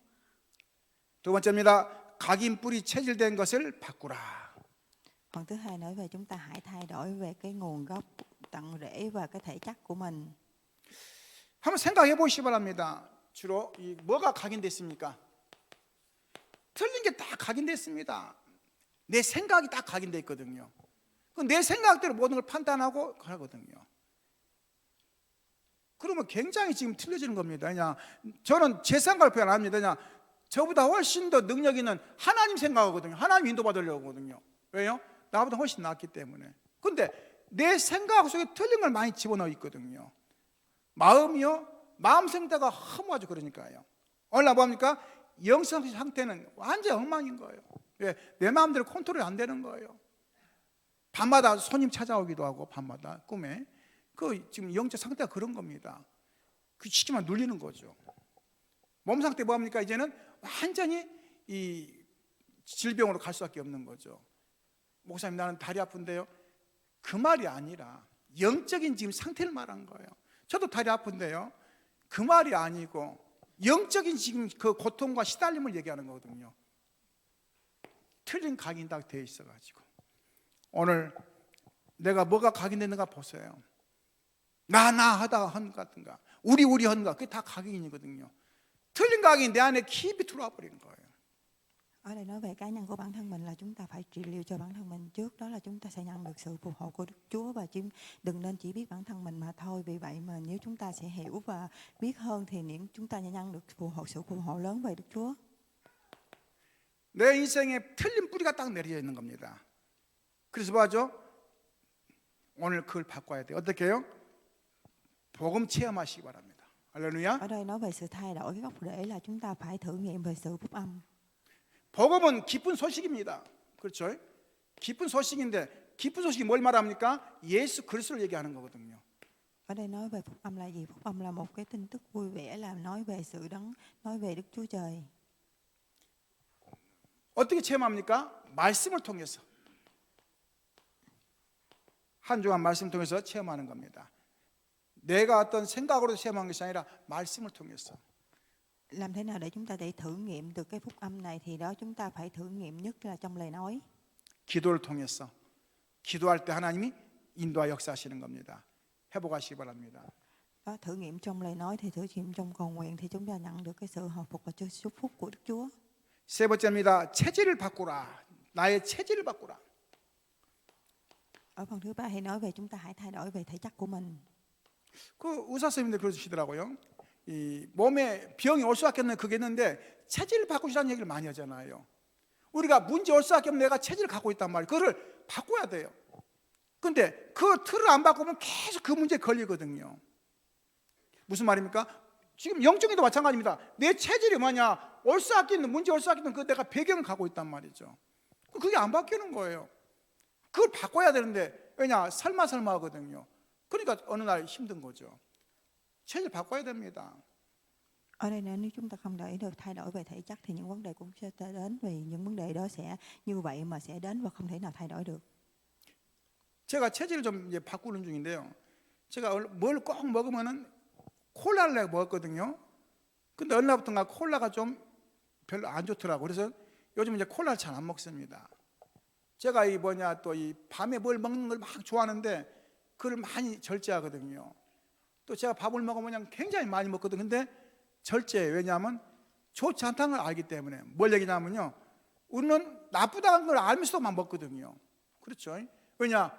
두 번째입니다. 각인 뿌리 체질된 것을 바꾸라. Phần thứ hai nói về chúng ta hãy thay đổi về cái nguồn gốc tận rễ và cái thể chất của mình. 한번 생각해 보시기 바랍니다. 주로 뭐가 각인됐습니까? 틀린 게 다 각인됐습니다. 내 생각이 다 각인돼 있거든요. 내 생각대로 모든 걸 판단하고 하거든요. 그러면 굉장히 지금 틀려지는 겁니다. 그냥 저는 제 생각을 표현 안 합니다. 그냥 저보다 훨씬 더 능력 있는 하나님 생각하거든요. 하나님 인도받으려고 하거든요. 왜요? 나보다 훨씬 낫기 때문에. 근데 내 생각 속에 틀린 걸 많이 집어넣어 있거든요. 마음이요? 마음 상태가 허무하죠. 그러니까요. 오늘 뭡니까? 영성 상태는 완전 엉망인 거예요. 왜? 내 마음대로 컨트롤이 안 되는 거예요. 밤마다 손님 찾아오기도 하고 밤마다 꿈에 지금 영적 상태가 그런 겁니다. 시키면 눌리는 거죠. 몸 상태 뭡니까? 이제는 완전히 이 질병으로 갈 수밖에 없는 거죠. 목사님 나는 다리 아픈데요. 그 말이 아니라 영적인 지금 상태를 말한 거예요. 저도 다리 아픈데요. 그 말이 아니고 영적인 지금 그 고통과 시달림을 얘기하는 거거든요. 틀린 각인이 딱 되어 있어가지고 오늘 내가 뭐가 각인됐는가 보세요. 나 하다가 한 것 같은가, 우리 한가, 그게 다 각인이거든요. 틀린 각인이 내 안에 깊이 들어와 버리는 거예요. Ở đây nói về cá nhân của bản thân mình là chúng ta phải trị liệu cho bản thân mình trước, đó là chúng ta sẽ nhận được sự phù hộ của Đức Chúa và đừng nên chỉ biết bản thân mình mà thôi. Vì vậy mà nếu chúng ta sẽ hiểu và biết hơn thì chúng ta sẽ nhận được sự phù hộ lớn về Đức Chúa. 내 인생에 틀린 뿌리가 딱 내려져 있는 겁니다. 그래서 뭐하죠? 오늘 그걸 바꿔야 돼요. 어떻게 해요? 복음 체험하시기 바랍니다. 할렐루야. Ở đây nói về sự thay đổi cái gốc rễ là chúng ta phải thử nghiệm về sự phúc âm. 복음은 기쁜 소식입니다. 그렇죠? 기쁜 소식인데 기쁜 소식이 뭘 말합니까? 예수 그리스도를 얘기하는 거거든요. Ở đây nói về phúc âm là gì? Phúc âm là một cái tin tức vui vẻ, là nói về sự đấng, nói về Đức Chúa Trời. 어떻게 체험합니까? 말씀을 통해서. 한 주간 말씀을 통해서 체험하는 겁니다. 내가 어떤 생각으로 체험한 것이 아니라 말씀을 통해서. Làm thế nào để chúng ta để thử nghiệm được cái phúc âm này thì đó chúng ta phải thử nghiệm nhất là trong lời nói. 기도를 통해서. 기도할 때 하나님이 인도와 역사하시는 겁니다. 회복하시기 바랍니다. Đó, thử nghiệm trong lời nói thì thử nghiệm trong cầu nguyện thì chúng ta nhận được cái sự hồi phục và chúc phúc của Đức Chúa. 세 번째입니다. 체질을 바꾸라. 나의 체질을 바꾸라. Ở phần thứ ba thì nói về chúng ta hãy thay đổi về thể chất của mình. 그 의사 선생님들 그러시더라고요. 이 몸에 병이 올 수밖에 없는 그게 있는데 체질을 바꾸시라는 얘기를 많이 하잖아요. 우리가 문제 올 수밖에 없는 내가 체질을 갖고 있단 말이에요. 그거를 바꿔야 돼요. 근데 그 틀을 안 바꾸면 계속 그 문제에 걸리거든요. 무슨 말입니까? 지금 영적인도 마찬가지입니다. 내 체질이 뭐냐? 올 수밖에 있는 문제 올 수밖에 있는 그 내가 배경을 갖고 있단 말이죠. 그게 안 바뀌는 거예요. 그걸 바꿔야 되는데 왜냐? 설마 하거든요. 그러니까 어느 날 힘든 거죠. 체질 바꿔야 됩니다. Ở đây nếu chúng ta không để được thay đổi về thể chất thì những vấn đề cũng sẽ đến, vì những vấn đề đó sẽ như vậy mà sẽ đến và không thể nào thay đổi được. 제가 체질을 좀 이제 바꾸는 중인데요. 제가 뭘 꼭 먹으면은 콜라를 내가 먹었거든요. 근데 어느 날부터가 콜라가 좀 별로 안 좋더라고. 그래서 요즘 이제 콜라를 잘 안 먹습니다. 제가 또 이 밤에 뭘 먹는 걸 막 좋아하는데 그걸 많이 절제하거든요. 또 제가 밥을 먹으면 굉장히 많이 먹거든요. 근데 절제해요. 왜냐하면 좋지 않다는 걸 알기 때문에. 뭘 얘기냐면요, 우리는 나쁘다는 걸 알면서도 막 먹거든요. 그렇죠? 왜냐?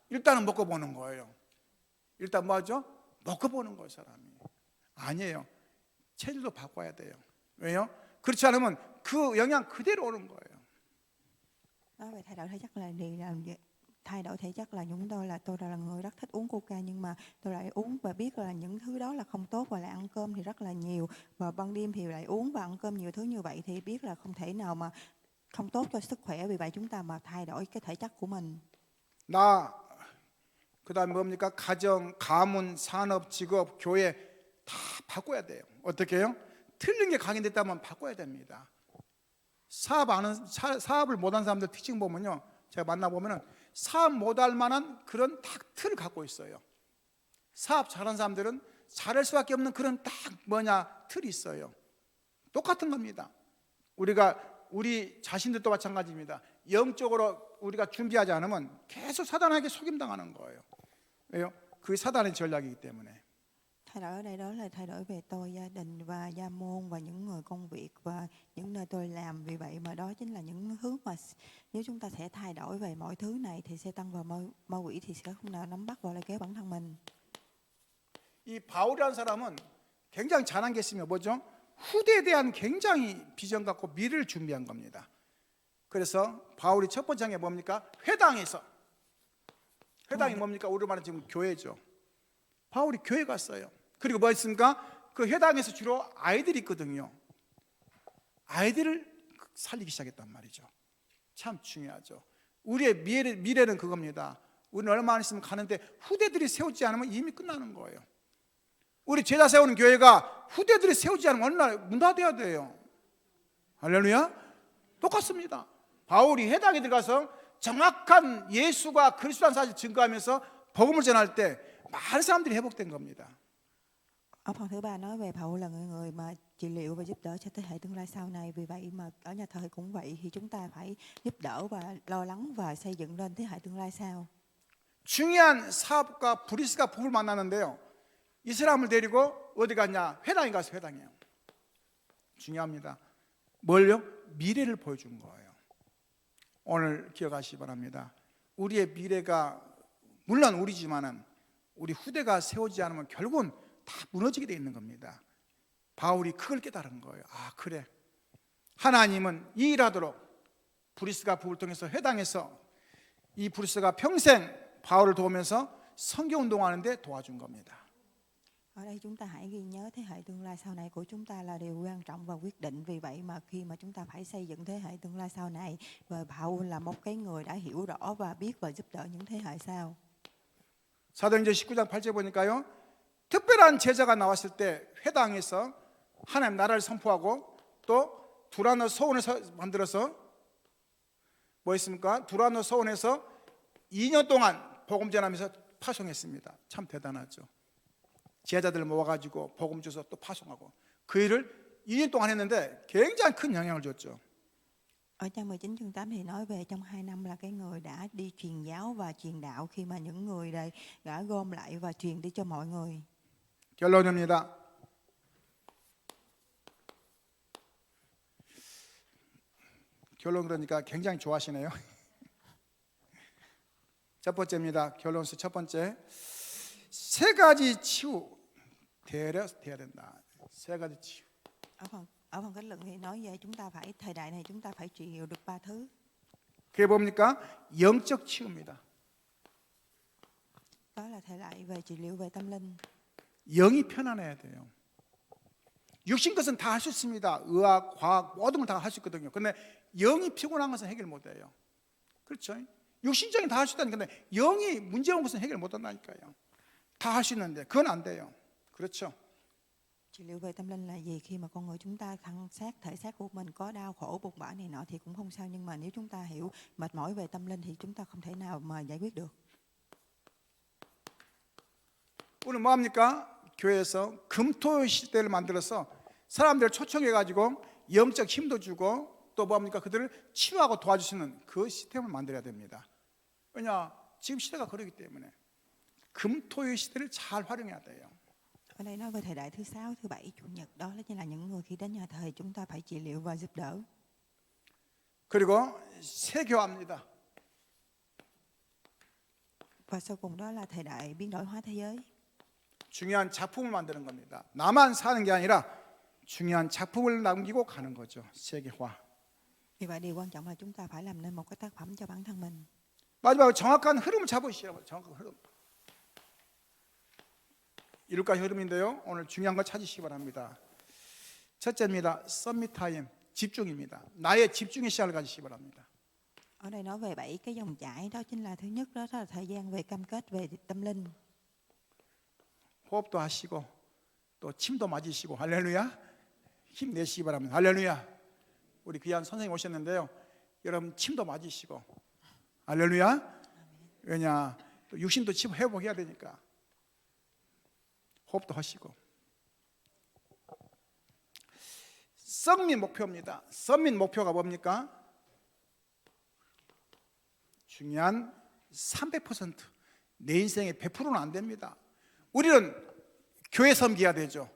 일단은 먹고 보는 거예요. 일단 뭐죠? 먹고 보는 거예요, 사람이. 아니에요. 체질도 바꿔야 돼요. 왜요? 그렇지 않으면 그 영향 그대로 오는 거예요. Nói về thay đổi thể chất là thay đổi thể chất là tôi là người rất thích uống coca, nhưng mà tôi lại uống và biết là những thứ đó là không tốt, và lại ăn cơm thì rất là nhiều, và ban đêm thì lại uống và ăn cơm nhiều thứ như vậy thì biết là không thể nào mà không tốt cho sức khỏe. Vì vậy chúng ta mà thay đổi cái thể chất của mình. 그다음에 뭡니까? 가정, 가문, 산업, 직업, 교회 다 바꿔야 돼요. 어떻게 해요? 틀린 게 각인됐다면 바꿔야 됩니다. 사업을 못하는 사람들 특징 보면요, 제가 만나보면은 사업 못할 만한 그런 딱 틀을 갖고 있어요. 사업 잘하는 사람들은 잘할 수밖에 없는 그런 딱 틀이 있어요. 똑같은 겁니다. 우리 자신들도 마찬가지입니다. 영적으로 우리가 준비하지 않으면 계속 사단에게 속임당하는 거예요. 왜요? 그게 사단의 전략이기 때문에. Thay đổi ở đây đó là thay đổi về tôi, gia đình và gia môn và những người công việc và những nơi tôi làm. Vì vậy mà đó chính là những hướng mà nếu chúng ta sẽ thay đổi về mọi thứ này thì sẽ tăng vào ma quỷ thì sẽ không nào nắm bắt vào lại kéo bản thân mình. 이 바울이라는 사람은 굉장히 잘한 게 있으면 뭐죠? 후대에 대한 굉장히 비전 갖고 미래를 준비한 겁니다. 그래서 바울이 첫 번째 게 뭡니까? 회당이 뭡니까? 우리로 말하면 지금 교회죠. 바울이 교회 갔어요. 그리고 뭐 했습니까? 그 회당에서 주로 아이들이 있거든요. 아이들을 살리기 시작했단 말이죠. 참 중요하죠. 우리의 미래는 그겁니다. 우리는 얼마 안 있으면 가는데 후대들이 세우지 않으면 이미 끝나는 거예요. 우리 제자 세우는 교회가 후대들이 세우지 않으면 어느 날 문화돼야 돼요. 할렐루야. 똑같습니다. 바울이 회당에 들어가서 정확한 예수가 그리스도라는 사실을 증거하면서 복음을 전할 때 많은 사람들이 회복된 겁니다. Ở phần thứ ba nói về Paul là người mà trị liệu và giúp đỡ cho thế hệ tương lai sau này. Vì vậy mà ở nhà thờ cũng vậy, thì chúng ta phải giúp đỡ và lo lắng và xây dựng lên thế hệ tương lai sau. 중요한 사업가 브리스가 부부를 만나는데요, 이 사람을 데리고 어디 갔냐? 회당에 가서 회당이에요. 중요합니다. 뭘요? 미래를 보여준 거예요. 오늘 기억하시기 바랍니다. 우리의 미래가 물론 우리지만은 우리 후대가 세우지 않으면 결국은 다 무너지게 돼 있는 겁니다. 바울이 그걸 깨달은 거예요. 아, 그래. 하나님은 이 일하도록 브리스가 부부를 통해서 회당에서 이 브리스가 평생 바울을 도우면서 선교 운동하는데 도와준 겁니다. Ở đây chúng ta hãy ghi nhớ thế hệ tương lai sau này của chúng ta là điều quan trọng và quyết định. Vì vậy mà khi mà chúng ta phải xây dựng thế hệ tương lai sau này, và Paul là một cái người đã hiểu rõ và biết và giúp đỡ những thế hệ sau. 사도행전 19장 8절 보니까요, 특별한 제자가 나왔을 때 회당에서 하나님 나라를 선포하고 또 두라노 서원을 만들어서 뭐 했습니까? 두라노 서원에서 2년 동안 복음 전하면서 파송했습니다. 참 대단하죠. 제자들 모아가지고 복음 줘서 또 파송하고 그 일을 2년 동안 했는데 굉장히 큰 영향을 줬죠. Ở trang 19 chương 8 thì nói về trong 2 năm là cái người đã đi truyền giáo và truyền đạo, khi mà những người đây đã gom lại và truyền đi cho mọi người. 결론입니다. 결론 그러니까 굉장히 좋아하시네요. 첫 번째입니다. 결론서 첫 번째, 세 가지 치유 돼야 된다. 세 가지 치유. Ở phần kết luận thì nói về chúng ta phải thời đại này chúng ta phải trị liệu được 3 thứ. 그게 뭡니까? 영적 치유입니다. Đó là thời đại về trị liệu về tâm linh. 영이 편안해야 돼요. 육신 것은 다 할 수 있습니다. 의학, 과학 모든 걸 다 할 수 있거든요. 근데 영이 피곤한 것은 해결 못 해요. 그렇죠? 육신적인 다 할 수 있다니까, 근데 영이 문제 온 것은 해결 못 한다니까요. 다 할 수 있는데 그건 안 돼요. 그렇죠? Trị liệu về tâm linh là gì? Khi mà con người chúng ta thể xác của mình có đau khổ buồn bã này nọ thì cũng không sao, nhưng mà nếu chúng ta hiểu mệt mỏi về tâm linh thì chúng ta không thể nào mà giải quyết được. 오늘 뭐 합니까? 교회에서 금토 시대를 만들어서 사람들을 초청해 가지고 영적 힘도 주고 또 뭡니까? 그들을 치유하고 도와주시는 그 시스템을 만들어야 됩니다. 왜냐? 지금 시대가 그러기 때문에 금토의 시대를 잘 활용해야 돼요. Ở đây nói về thời đại thứ sáu, thứ bảy, chủ nhật, đó chính là những người khi đến nhà thờ chúng ta phải trị liệu và giúp đỡ. 그리고 세교합니다. Và sau cùng đó là thời đại biến đổi hóa thế giới. 중요한 작품을 만드는 겁니다. 나만 사는 게 아니라 중요한 작품을 남기고 가는 거죠. 세계화. Vì vậy điều quan trọng là chúng ta phải làm nên một cái tác phẩm cho bản thân mình. 마지막으로 정확한 흐름을 잡으시라고. 정확한 흐름. 이룰까지 흐름인데요. 오늘 중요한 걸 찾으시기 바랍니다. 첫째입니다. 서밋 타임, 집중입니다. 나의 집중의 시간을 가지시기 바랍니다. Ở đây nói về 7 cái dòng chảy, đó chính là thứ nhất đó là thời gian về cam kết về tâm linh. 호흡도 하시고 또 침도 맞으시고 할렐루야. 힘내시기 바랍니다. 할렐루야. 우리 귀한 선생님 오셨는데요. 여러분 침도 맞으시고 할렐루야. 왜냐? 또 육신도 침 회복해야 되니까 호흡도 하시고. 썩민 목표입니다. 썩민 목표가 뭡니까? 중요한 300%. 내 인생의 100%는 안 됩니다. 우리는 교회 섬겨야 되죠.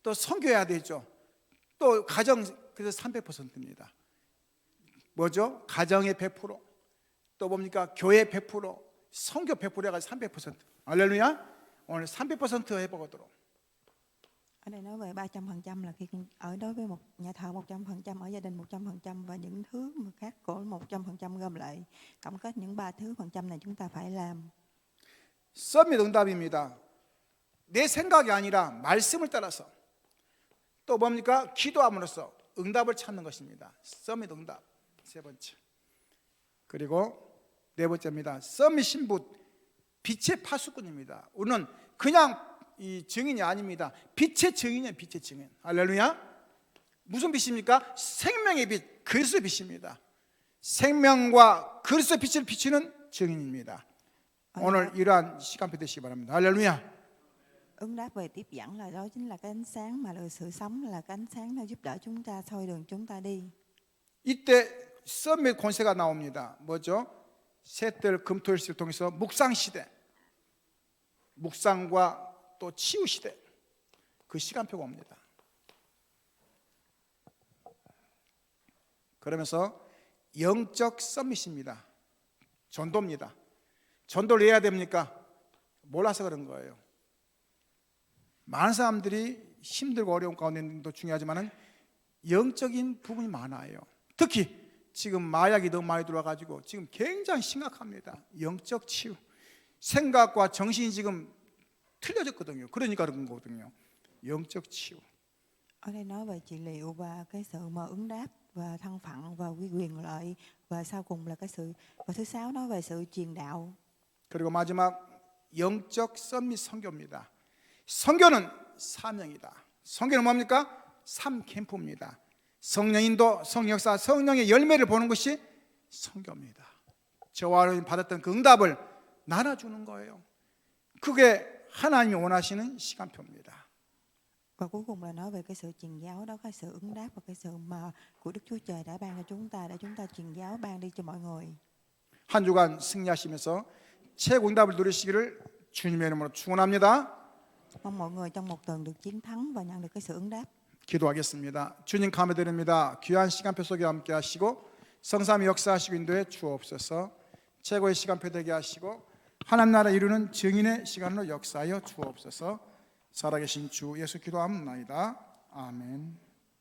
또 선교해야 되죠. 또 가정, 그래서 300%입니다. 뭐죠? 가정의 100%, 또 뭡니까? 교회 100%, 선교 100% 해가지고 300%. 할렐루야. 오늘 300% 해보도록. Ở đây nói về 300% là khi ở đối với một nhà thờ 100%, ở gia đình 100% và những thứ khác của 100% gom lại. Tổng kết những 3 thứ phần trăm này chúng ta phải làm. 서밋 응답입니다. 내 생각이 아니라 말씀을 따라서 또 뭡니까? 기도함으로써 응답을 찾는 것입니다. 서밋 응답. 세 번째. 그리고 네 번째입니다. 서밋 신부, 빛의 파수꾼입니다. 우리는 그냥 이 증인이 아닙니다. 빛의 증인이에요. 빛의 증인. 할렐루야. 무슨 빛입니까? 생명의 빛, 그리스도의 빛입니다. 생명과 그리스도의 빛을 비추는 증인입니다. 오늘 이러한 시간표 되시기 바랍니다. 할렐루야. Ứng đáp về tiếp dẫn là đó chính là cái ánh sáng, mà là sự sống là cái ánh sáng nó giúp đỡ chúng ta soi đường chúng ta đi. 이때 썸밋 권세가 나옵니다. 뭐죠? 셋들 금토일을 통해서 묵상 시대, 묵상과 또 치유 시대, 그 시간표가 옵니다. 그러면서 영적 썸밋입니다. 전도입니다. 전도를 왜 해야 됩니까? 몰라서 그런 거예요. 많은 사람들이 힘들고 어려운 가운데도 중요하지만은 영적인 부분이 많아요. 특히 지금 마약이 너무 많이 들어와가지고 지금 굉장히 심각합니다. 영적 치유, 생각과 정신이 지금 틀려졌거든요. 그러니까 그런 거거든요. 영적 치유. Ở đây nói về trị liệu và cái sự mà ứng đáp và thân phận và quyền lợi, và sau cùng là cái sự, và thứ sáu nói về sự truyền đạo. 그리고 마지막 영적 썸밋 선교입니다. 선교는 사명이다. 선교는 뭡니까? 삶 캠프입니다. 성령인도, 성역사, 성령의 열매를 보는 것이 선교입니다. 저와 여러분이 받았던 그 응답을 나눠주는 거예요. 그게 하나님이 원하시는 시간표입니다. Và cuối cùng là nói về cái sự truyền giáo đó, cái sự ứng đáp và cái sự mà của Đức Chúa Trời đã ban cho chúng ta, để chúng ta truyền giáo, ban đi cho mọi người. 한 주간 승리하시면서 최고 응답을 누리시기를 주님의 이름으로 축원합니다. Mong mọi người trong một tuần được chiến thắng và nhận được cái sự ứng đáp. 기도하겠습니다. 주님 감사드립니다. 귀한 시간표 속에 함께 하시고 성삼위 역사하시고 인도에 주옵소서. 최고의 시간표 되게 하시고 하나님 나라 이루는 증인의 시간으로 역사하여 주옵소서. 살아계신 주 예수 기도합나이다. 아멘.